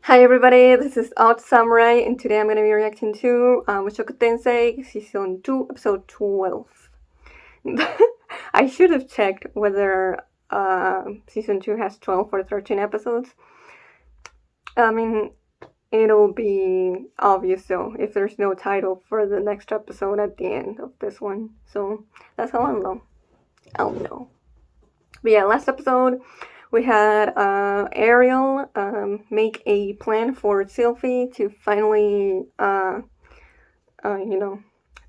Hi everybody, this is Out Samurai, and today I'm going to be reacting to Mushoku Tensei Season 2, Episode 12. I should have checked whether Season 2 has 12 or 13 episodes. I mean, it'll be obvious though if there's no title for the next episode at the end of this one. So that's how I'll know. But yeah, last episode we had Ariel make a plan for Sylphie to finally,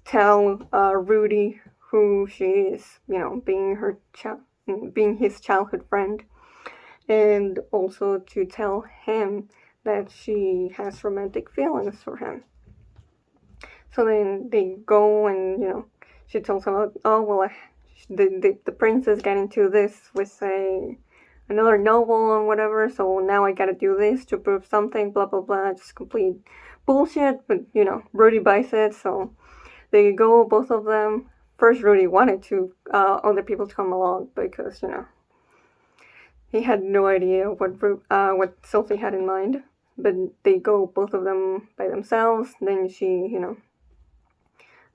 tell Rudy who she is, being his childhood friend, and also to tell him that she has romantic feelings for him. So then they go and, she tells him, oh, well, the prince is getting to this with another novel and whatever, so now I gotta do this to prove something, blah, blah, blah, just complete bullshit, but, Rudy buys it, so they go, both of them. First, Rudy wanted to other people to come along because, he had no idea what Sylphie had in mind, but they go, both of them, by themselves. Then she,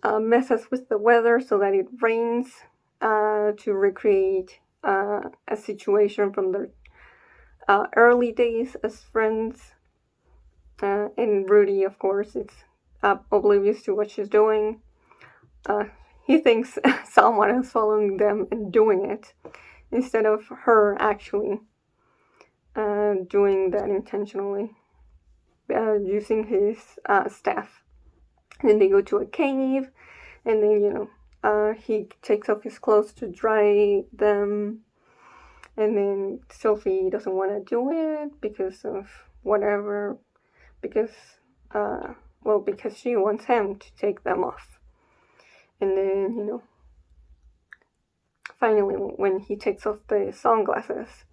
messes with the weather so that it rains to recreate a situation from their early days as friends. And Rudy, of course, is oblivious to what she's doing. He thinks someone is following them and doing it instead of her actually doing that intentionally, using his staff. And they go to a cave, and then, he takes off his clothes to dry them, and then Sylphie doesn't want to do it because of whatever, because she wants him to take them off. And then, finally, when he takes off the sunglasses,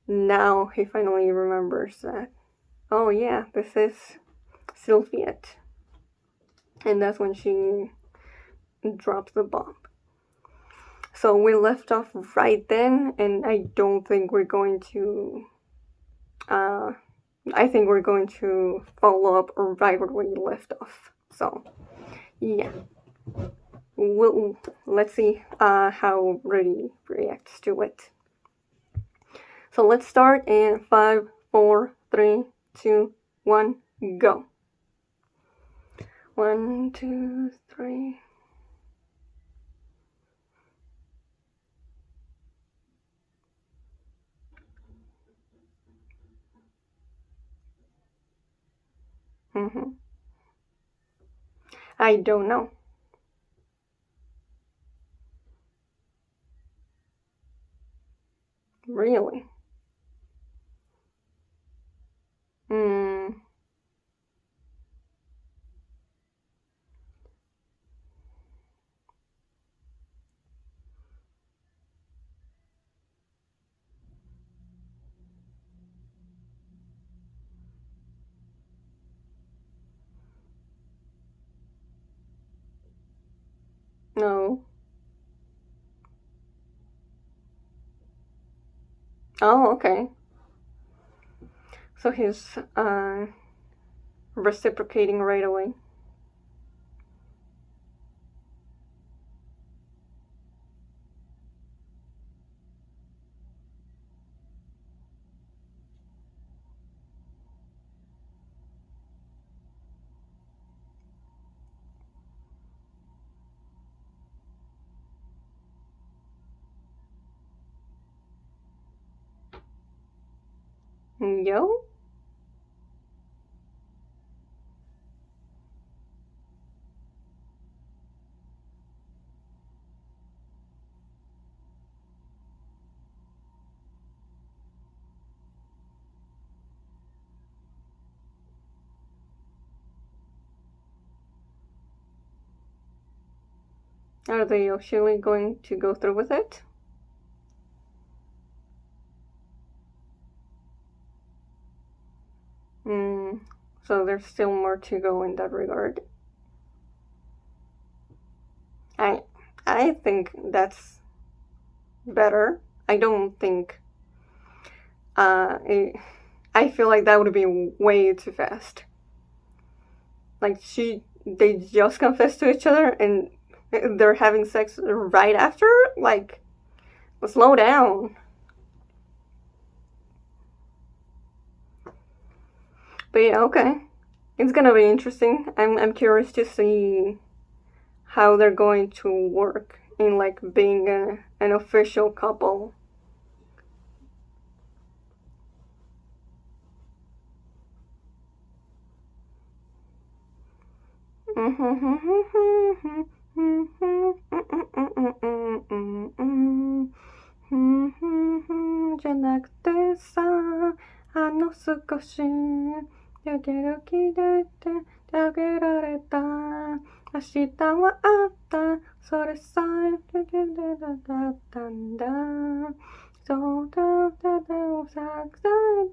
now he finally remembers that, oh yeah, this is Sylphie. And that's when she drops the bomb. So we left off right then, and I don't think we're going to, I think we're going to follow up right where we left off. So, yeah. Let's see how Rudy reacts to it. So let's start in 5, 4, 3, 2, 1, go. 1, 2, 3. I don't know. Really? No. Oh, okay. So he's reciprocating right away. Yo? Are they actually going to go through with it? So there's still more to go in that regard. I think that's better. I don't think I I feel like that would be way too fast. Like they just confess to each other and they're having sex right after. Like, slow down. But yeah, okay. It's gonna be interesting. I'm curious to see how they're going to work in like being an official couple.じゃなくてさ、少しやける気でってあげられた。明日はあった、それさえだったんだ。そうだったをさくされ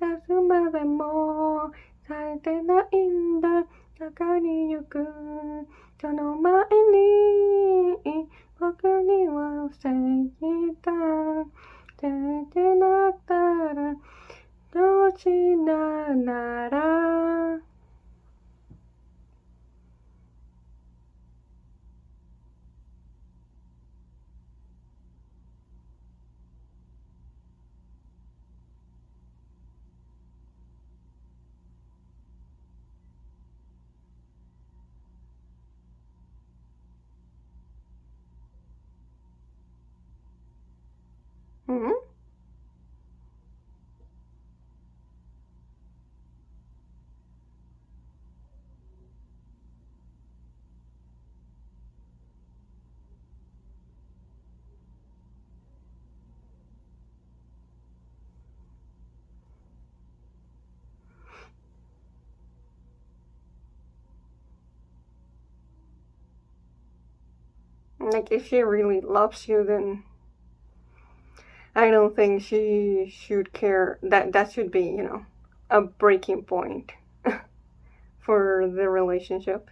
た。出すまでもされてないんだ。中に行くその前に僕には防ぎたてなったらどうしならうん Like, if she really loves you, then I don't think she should care. That should be, a breaking point for the relationship.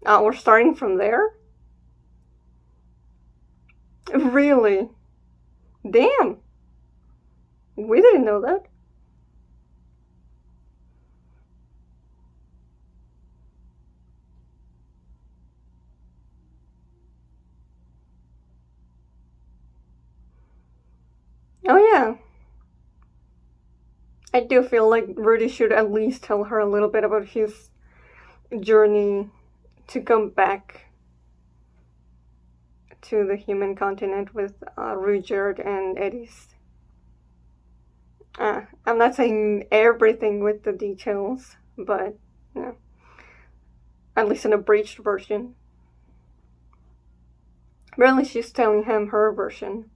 We're starting from there? Really? Damn! We didn't know that. Oh, yeah. I do feel like Rudy should at least tell her a little bit about his journey to come back to the human continent with Rudyard and Eddie's. I'm not saying everything with the details, but at least an abridged version. Really, she's telling him her version.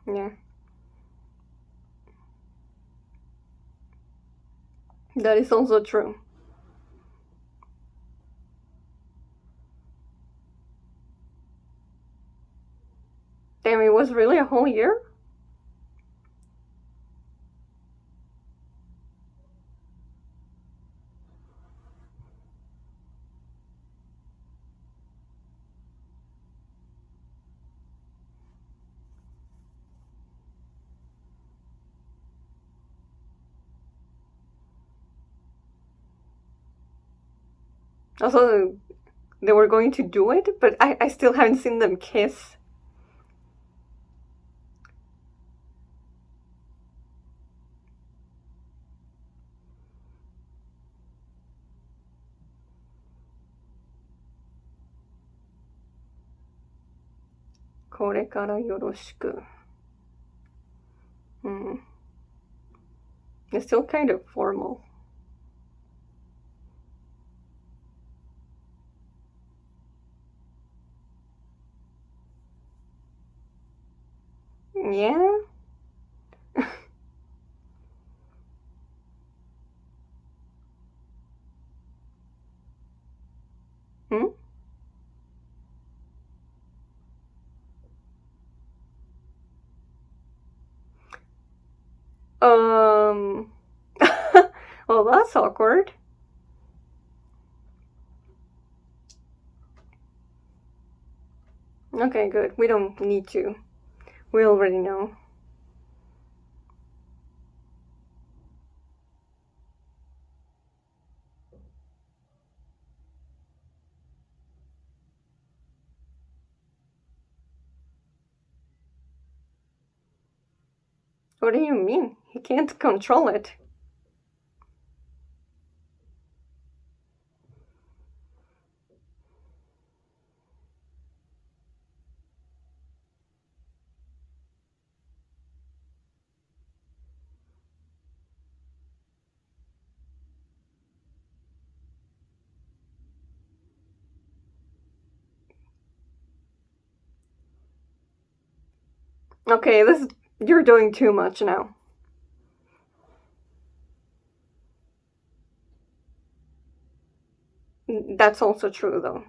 Yeah. That is also true. Damn, it was really a whole year? Also, they were going to do it, but I still haven't seen them kiss. これからよろしく. It's still kind of formal. Yeah? Hmm? Um. Well, that's awkward. Okay, good. We don't need to. We already know. What do you mean? He can't control it. Okay, this you're doing too much now. That's also true, though.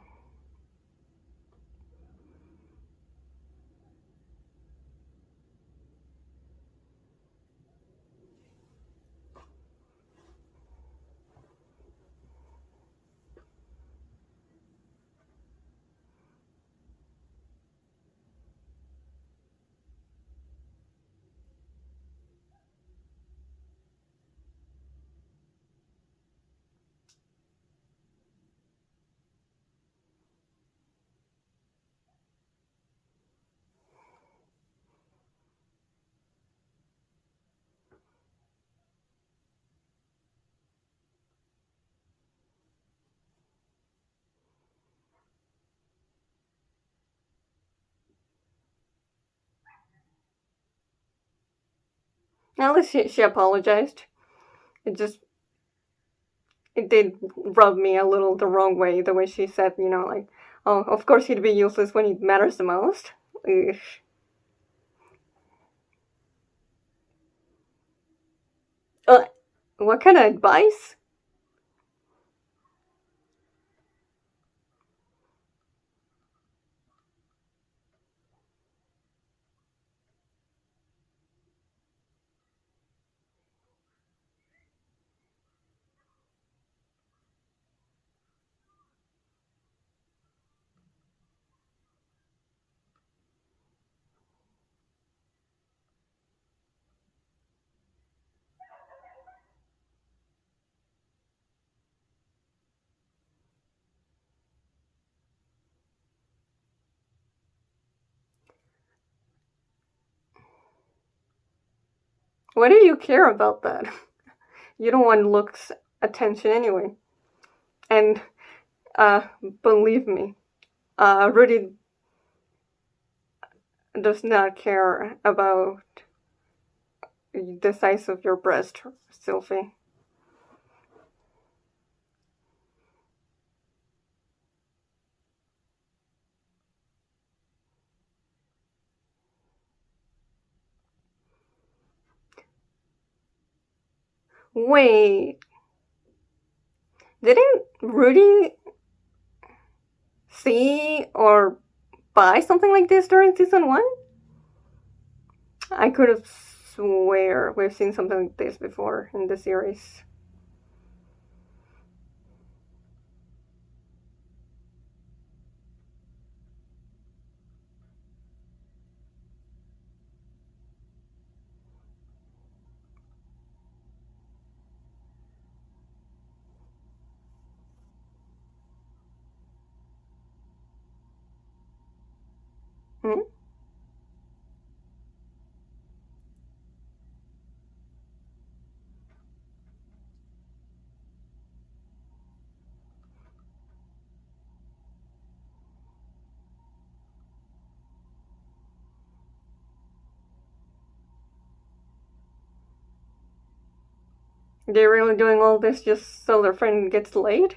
At least she apologized. It just it did rub me a little the wrong way. The way she said, like, "Oh, of course he'd be useless when it matters the most." Ugh. Uh, what kind of advice? Why do you care about that? You don't want looks attention anyway. And uh, believe me, Rudy does not care about the size of your breast, Sylphie. Wait, didn't Rudy see or buy something like this during season one? I could have swear we've seen something like this before in the series. Hmm? They're really doing all this just so their friend gets laid?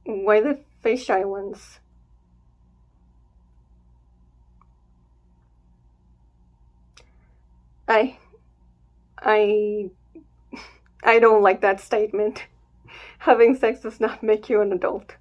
Why the fish islands? I I I don't like that statement. Having sex does not make you an adult.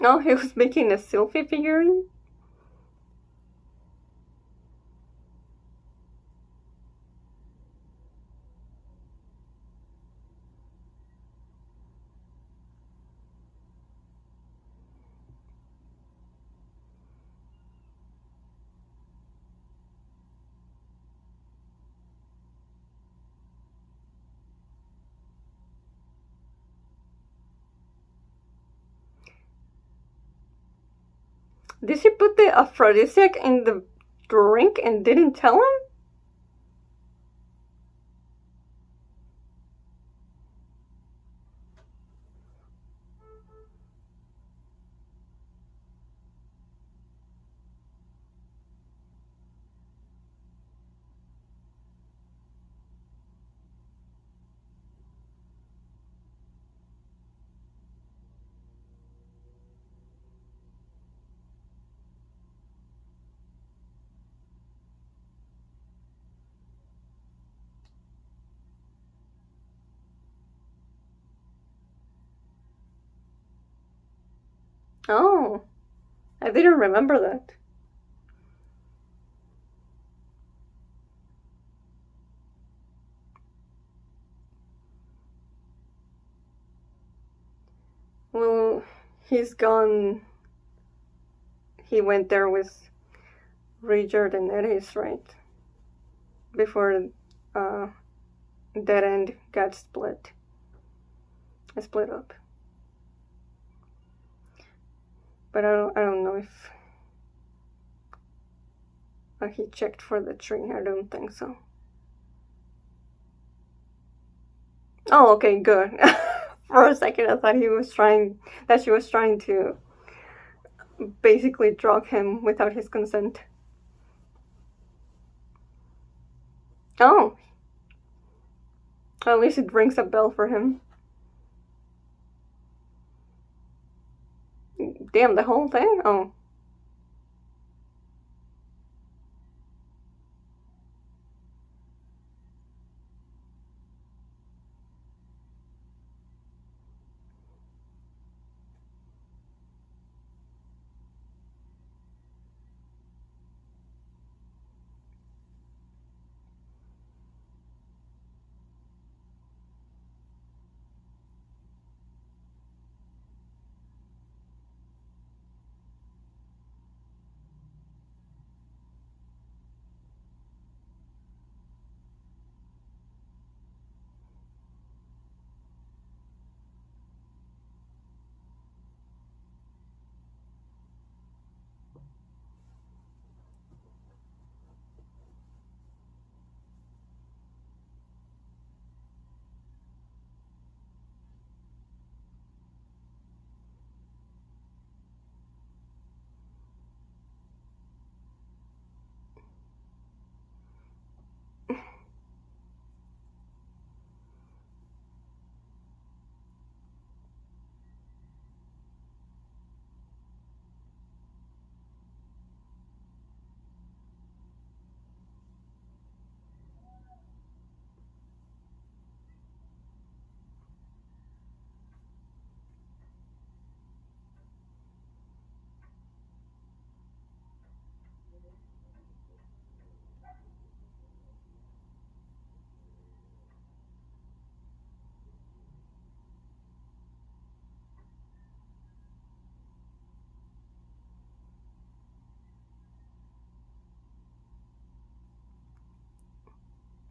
No, he was making a Sylphie figurine. Did she put the aphrodisiac in the drink and didn't tell him? Oh, I didn't remember that. Well, he's gone. He went there with Richard and Eris, right? Before uh, Dead End got split up. But I don't know if he checked for the tree. I don't think so. Oh, okay, good. For a second, I thought she was trying to basically drug him without his consent. Oh, at least it rings a bell for him. Damn, the whole thing? Oh.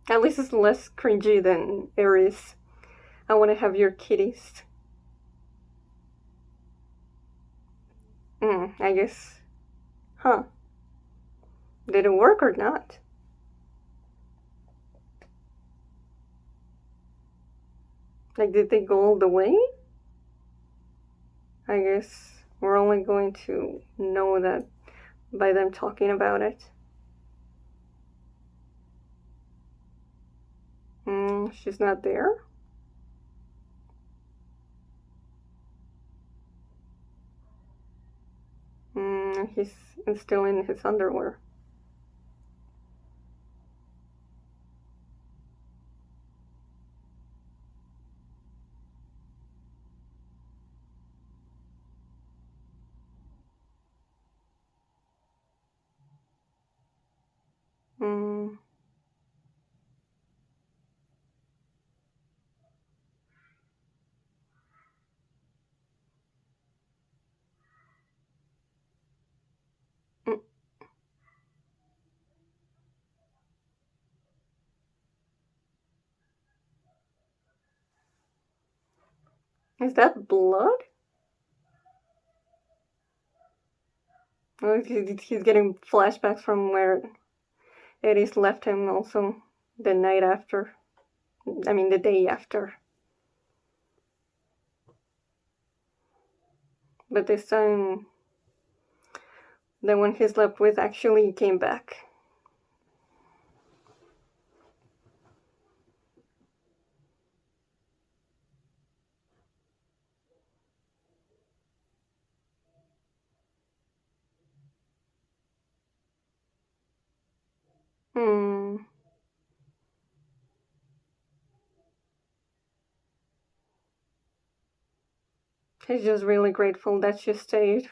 At least it's less cringy than Aries. I want to have your kitties. I guess. Huh. Did it work or not? Like, did they go all the way? I guess we're only going to know that by them talking about it. She's not there? He's still in his underwear. Mm. Mm. Is that blood? Oh, he's getting flashbacks from where Eddie's left him also the night after. I mean, the day after. But this time, the one he slept with actually came back. Hmm. He's just really grateful that she stayed.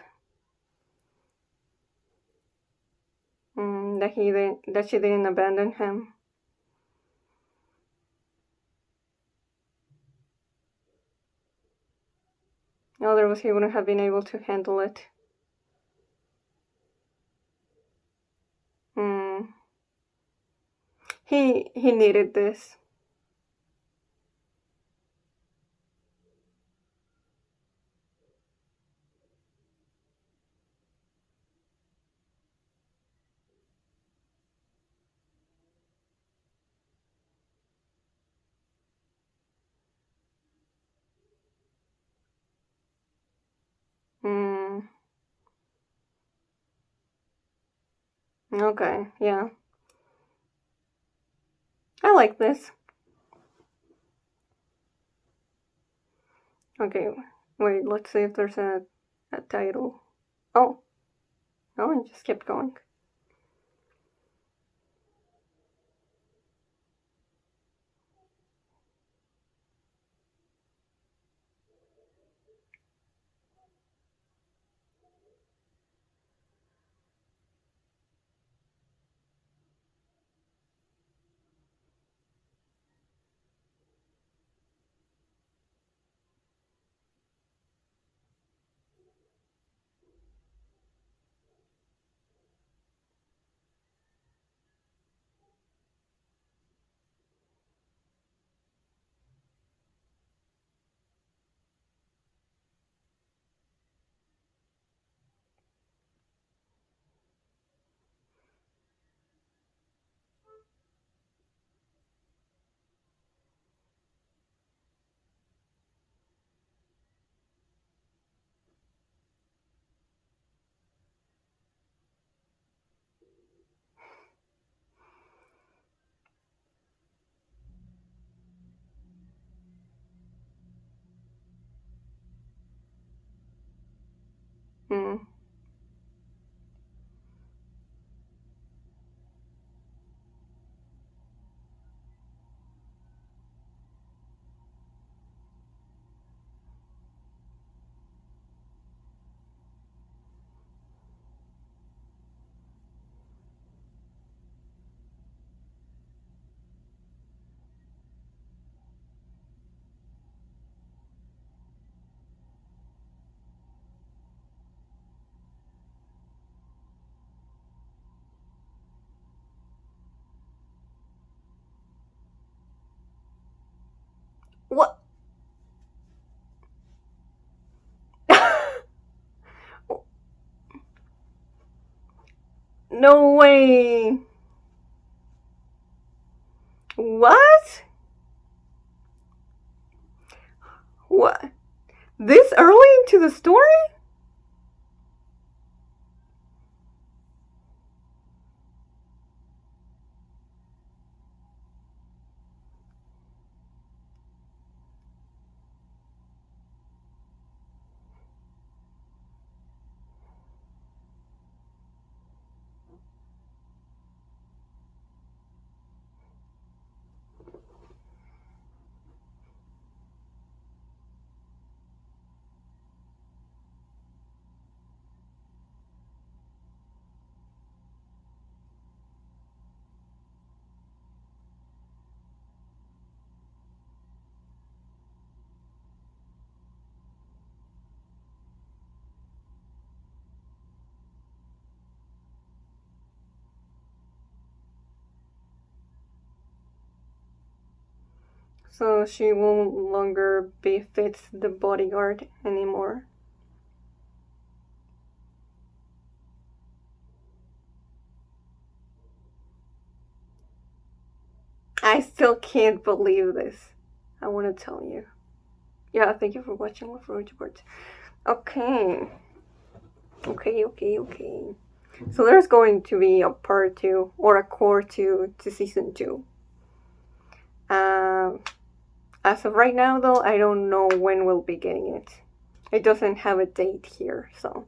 That she didn't abandon him. Otherwise, he wouldn't have been able to handle it. Hmm. He needed this. Hmm. Okay. Yeah. I like this. Okay. Wait. Let's see if there's a title. Oh. No, it just kept going. Hmm. What? No way. What? What? This early into the story? So she will no longer be Fitz the bodyguard anymore. I still can't believe this. I want to tell you. Yeah, thank you for watching with Roach Words. Okay. Okay. So there's going to be a part 2 or a core 2 to season 2. As of right now, though, I don't know when we'll be getting it. It doesn't have a date here, so.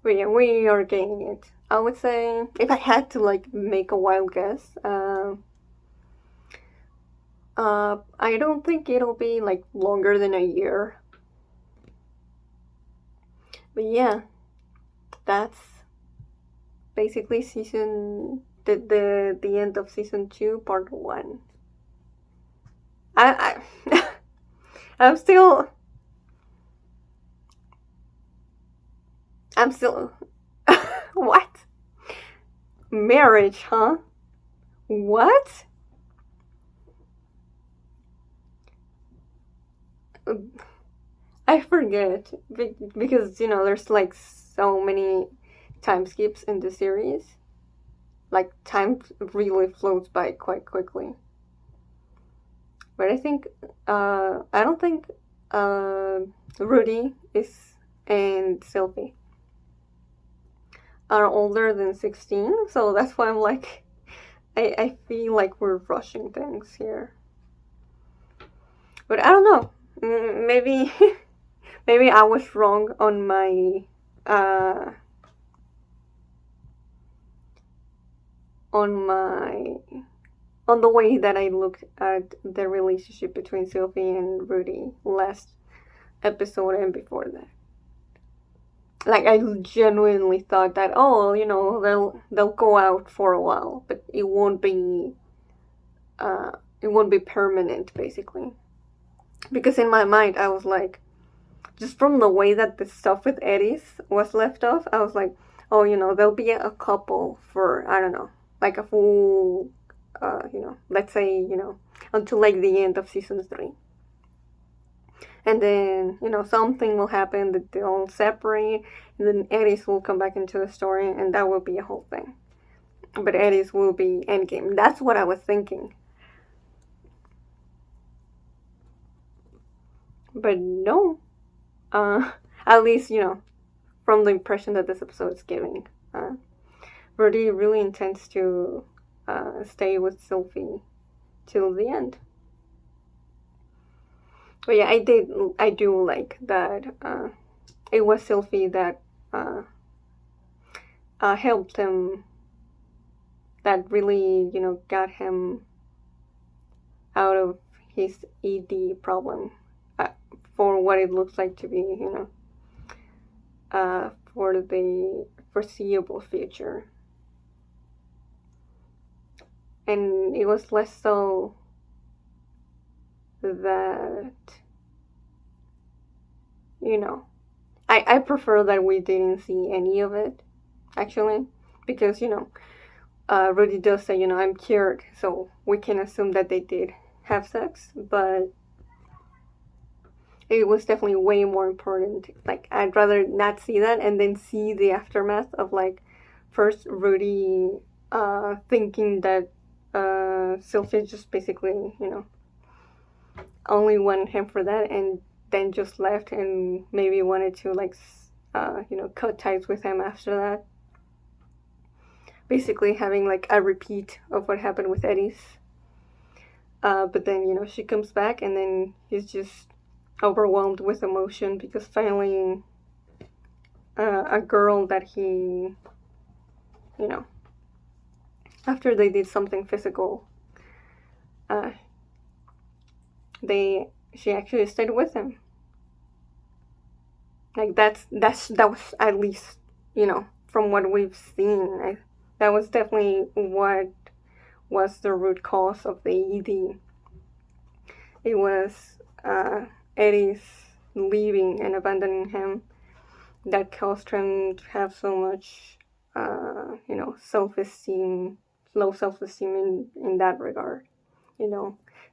But yeah, we are getting it. I would say, if I had to like make a wild guess, I don't think it'll be like longer than a year. But yeah, that's basically the end of season 2, part 1. I I'm still what? Marriage, huh? What? I forget because there's like so many time skips in the series. Like time really floats by quite quickly. But I don't think Rudy is and Sylphie are older than 16, so that's why I'm like, I feel like we're rushing things here. But I don't know. Maybe maybe I was wrong on my on my on the way that I looked at the relationship between Sylphie and Rudy last episode and before that. Like I genuinely thought that they'll go out for a while, but it won't be permanent basically. Because in my mind I was like, just from the way that the stuff with Eddie's was left off, I was like, oh, they'll be a couple for, I don't know, like a full let's say, until like the end of season 3. And then, something will happen that they'll separate, and then Eddie's will come back into the story, and that will be a whole thing. But Eddie's will be endgame. That's what I was thinking. But no. At least, from the impression that this episode is giving. Rudy really intends to stay with Sylphie till the end. But yeah, I do like that it was Sylphie that helped him, that really, got him out of his ED problem for what it looks like to be, for the foreseeable future. And it was less so that, I prefer that we didn't see any of it, actually, because, Rudy does say, I'm cured, so we can assume that they did have sex, but it was definitely way more important. Like, I'd rather not see that and then see the aftermath of, like, first Rudy thinking that Sylphie just basically, only wanted him for that, and then just left and maybe wanted to like cut ties with him after that. Basically having like a repeat of what happened with Eddie's. But then she comes back, and then he's just overwhelmed with emotion because finally a girl that he, after they did something physical, she actually stayed with him. Like that was at least from what we've seen. That was definitely what was the root cause of the ED. It was Eddie's leaving and abandoning him that caused him to have so much, self-esteem, low self-esteem in that regard.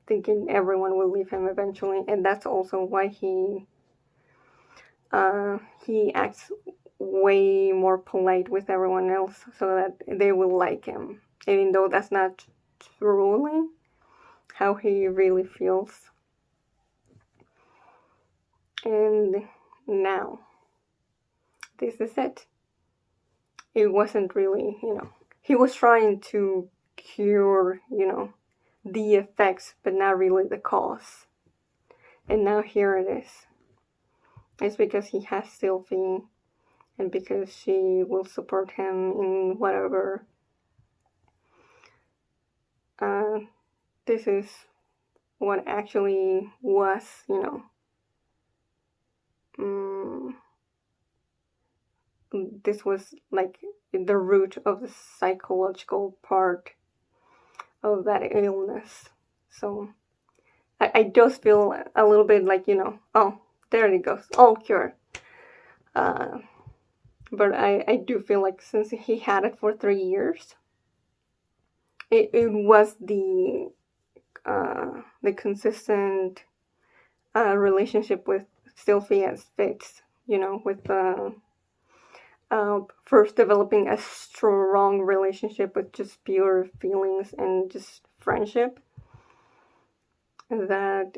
Thinking everyone will leave him eventually, and that's also why he acts way more polite with everyone else so that they will like him, even though that's not truly how he really feels. And now, this is it. It wasn't really, he was trying to cure, the effects, but not really the cause. And now here it is. It's because he has Sylphie, and because she will support him in whatever. This is what actually was, this was like the root of the psychological part of that illness. So I just feel a little bit like, oh, there it goes, all cured. But I do feel like since he had it for 3 years, it was the consistent relationship with Sylphie as fits, with first developing a strong relationship with just pure feelings and just friendship. That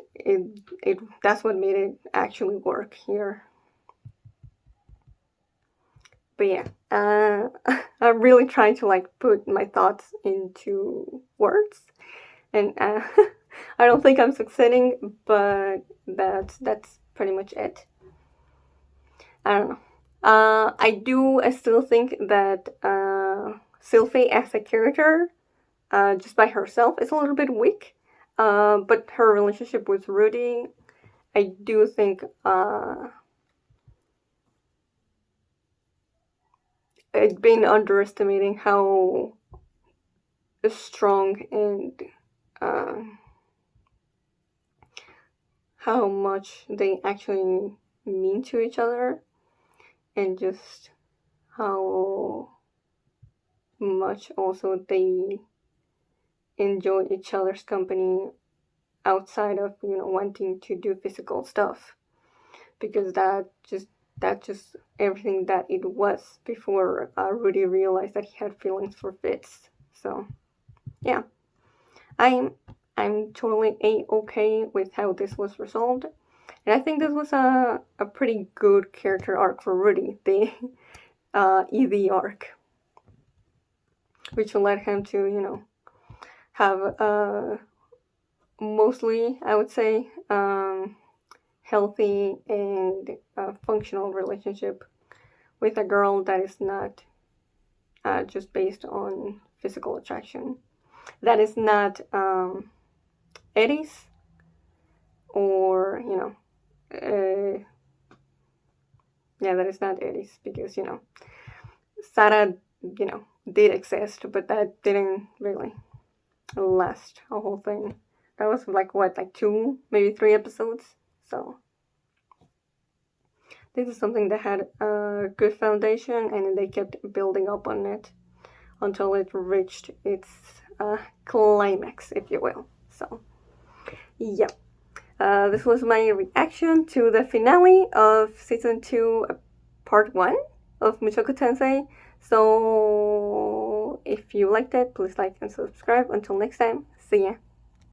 that's what made it actually work here. But yeah, I'm really trying to like put my thoughts into words, and I don't think I'm succeeding, but that's pretty much it. I don't know. I still think that Sylphie as a character, just by herself, is a little bit weak. But her relationship with Rudy, I do think it's been underestimating how strong and how much they actually mean to each other, and just how much also they enjoy each other's company outside of wanting to do physical stuff, because that's just everything that it was before Rudy realized that he had feelings for Fitz. So yeah, I'm totally okay with how this was resolved, and I think this was a pretty good character arc for Rudy, the ED arc, which led him to have mostly, I would say, healthy and functional relationship with a girl that is not just based on physical attraction. That is not Eddie's, or that is not Eddie's, because Sarah did exist, but that didn't really last a whole thing. That was like 2, maybe 3 episodes. So this is something that had a good foundation, and they kept building up on it until it reached its climax, if you will. So yeah, this was my reaction to the finale of season 2, part 1 of Mushoku Tensei. So if you liked it, please like and subscribe. Until next time, see ya.